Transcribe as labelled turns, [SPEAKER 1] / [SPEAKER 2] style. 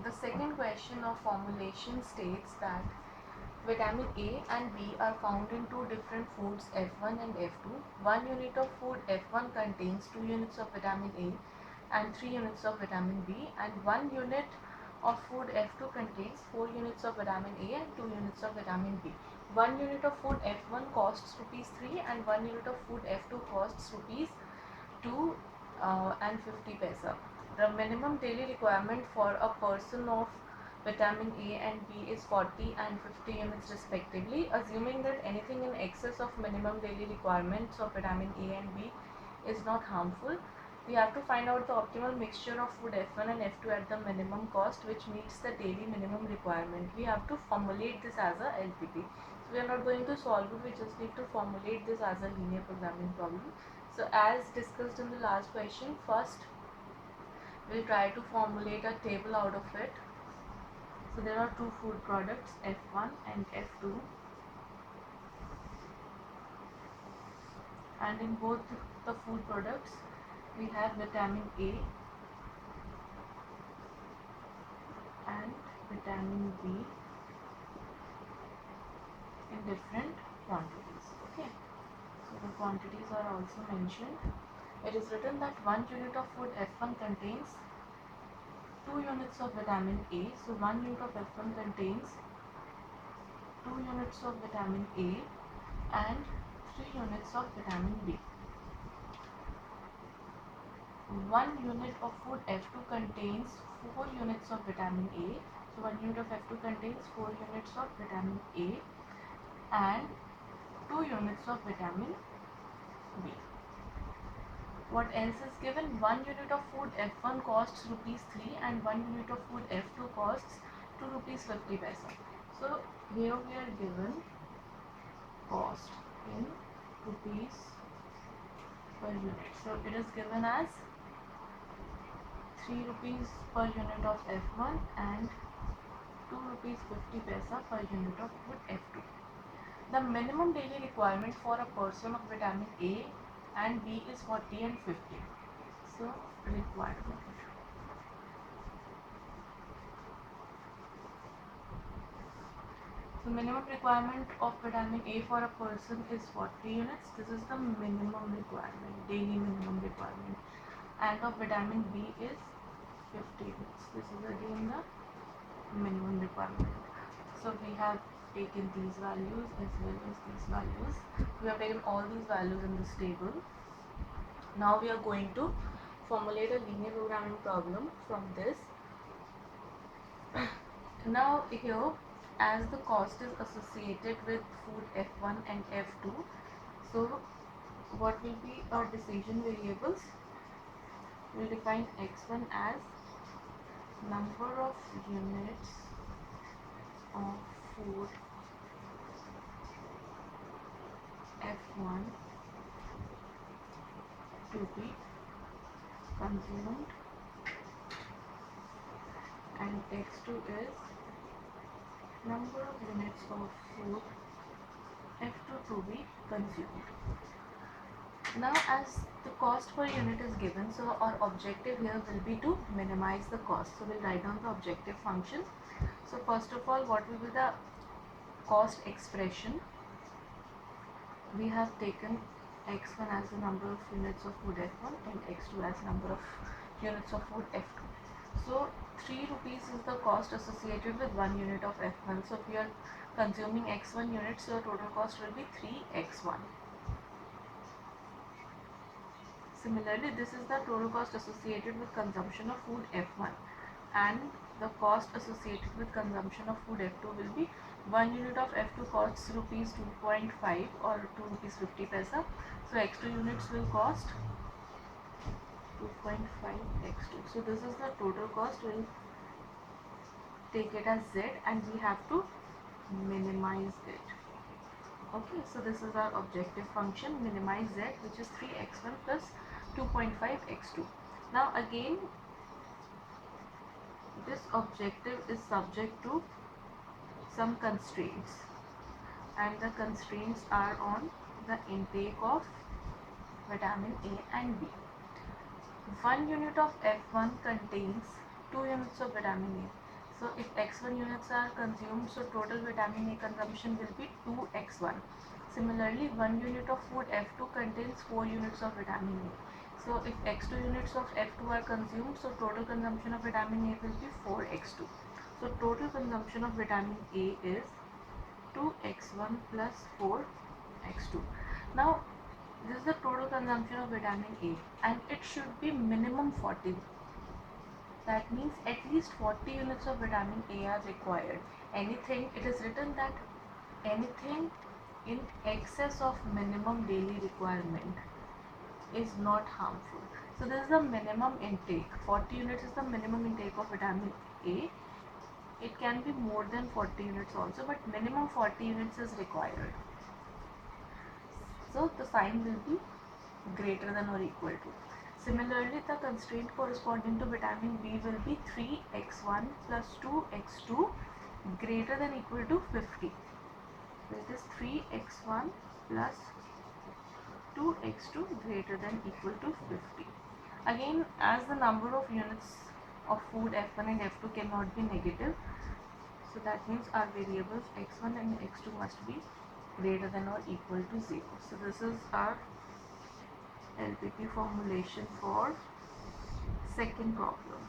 [SPEAKER 1] The second question of formulation states that vitamin A and B are found in two different foods F1 and F2. 1 unit of food F1 contains 2 units of vitamin A and 3 units of vitamin B, and 1 unit of food F2 contains 4 units of vitamin A and 2 units of vitamin B. 1 unit of food F1 costs rupees 3 and 1 unit of food F2 costs rupees 2 and 50 paisa. The minimum daily requirement for a person of vitamin A and B is 40 and 50 units respectively. Assuming that anything in excess of minimum daily requirements of vitamin A and B is not harmful, we have to find out the optimal mixture of food F1 and F2 at the minimum cost which meets the daily minimum requirement. We have to formulate this as a LPP. So we are not going to solve it, we just need to formulate this as a linear programming problem. So as discussed in the last question, first we'll try to formulate a table out of it. So there are two food products F1 and F2, and in both the food products we have vitamin A and vitamin B in different quantities. Okay, so the quantities are also mentioned. It is written that 1 unit of food F1 contains 2 units of vitamin A. So 1 unit of F1 contains 2 units of vitamin A and 3 units of vitamin B. 1 unit of food F2 contains 4 units of vitamin A. So 1 unit of F2 contains 4 units of vitamin A and 2 units of vitamin B. What else is given? 1 unit of food F1 costs rupees 3 and 1 unit of food F2 costs 2 rupees 50 paisa. So here we are given cost in rupees per unit. So it is given as 3 rupees per unit of F1 and 2 rupees 50 paisa per unit of food F2. The minimum daily requirement for a person of vitamin A and B is 40 and 50. So requirement. So minimum requirement of vitamin A for a person is 40 units. This is the minimum requirement, daily minimum requirement. And of vitamin B is 50 units. This is again the minimum requirement. So we have taken these values as well as these values. We have taken all these values in this table. Now we are going to formulate a linear programming problem from this. Now here, as the cost is associated with food F1 and F2, so what will be our decision variables? We'll define X1 as number of units of food F1 to be consumed, and X2 is number of units of food F2 to be consumed. Now as the cost per unit is given, so our objective here will be to minimize the cost. So we'll write down the objective function. So first of all, what will be the cost expression? We have taken X1 as the number of units of food F1 and X2 as number of units of food F2. So 3 rupees is the cost associated with 1 unit of F1. So if we are consuming X1 units, so total cost will be 3X1. Similarly, this is the total cost associated with consumption of food F1, and the cost associated with consumption of food F2 will be 1 unit of F2 costs rupees 2.5 or 2 rupees 50 paisa. So X2 units will cost 2.5 X2. So this is the total cost. We'll take it as Z and we have to minimize it. Okay, so this is our objective function, minimize Z, which is 3x1 plus 2.5x2. Now again, this objective is subject to some constraints, and the constraints are on the intake of vitamin A and B. 1 unit of F1 contains 2 units of vitamin A. So if x1 units are consumed, so total vitamin A consumption will be 2x1. Similarly, 1 unit of food F2 contains 4 units of vitamin A. So if x2 units of F2 are consumed, so total consumption of vitamin A will be 4x2. So total consumption of vitamin A is 2x1 plus 4x2. Now this is the total consumption of vitamin A and it should be minimum 40. That means at least 40 units of vitamin A are required. Anything, it is written that anything in excess of minimum daily requirement is not harmful. So this is the minimum intake. 40 units is the minimum intake of vitamin A. It can be more than 40 units also, but minimum 40 units is required. So the sign will be greater than or equal to. Similarly, the constraint corresponding to vitamin B will be 3x1 plus 2x2 greater than equal to 50. So it is 3x1 plus 2x2 greater than equal to 50. Again, as the number of units of food F1 and F2 cannot be negative, so that means our variables x1 and x2 must be greater than or equal to 0. So this is our LPP formulation for second problem.